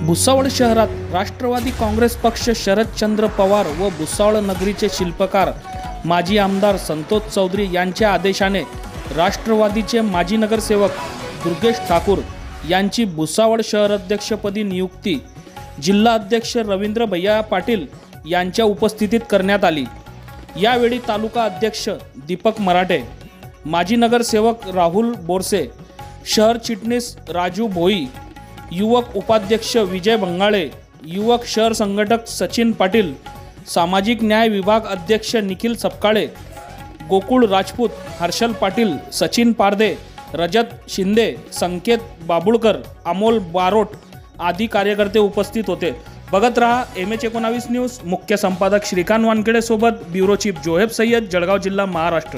भुसावळ शहरात राष्ट्रवादी काँग्रेस पक्ष शरदचंद्र पवार व भुसावळ नगरीचे शिल्पकार माजी आमदार संतोष चौधरी यांच्या आदेशाने राष्ट्रवादीचे माजी नगरसेवक दुर्गेश ठाकूर यांची भुसावळ शहर अध्यक्षपदी नियुक्ती जिल्हा अध्यक्ष रवींद्र भैया पाटील यांच्या उपस्थितीत करण्यात आली। यावेळी तालुका अध्यक्ष दीपक मराठे, माजी नगरसेवक राहुल बोरसे, शहर चिटणीस राजू भोई, युवक उपाध्यक्ष विजय बंगाळे, युवक शहर संघटक सचिन पाटील, सामाजिक न्याय विभाग अध्यक्ष निखिल सपकाळे, गोकुळ राजपूत, हर्षल पाटील, सचिन पारदे, रजत शिंदे, संकेत बाबुळकर, अमोल बारोट आदी कार्यकर्ते उपस्थित होते। बघत रहा MH19 न्यूज। मुख्य संपादक श्रीकांत वानखेडे सोबत ब्युरो चीफ जोहेब सय्यद, जळगाव जिल्हा, महाराष्ट्र।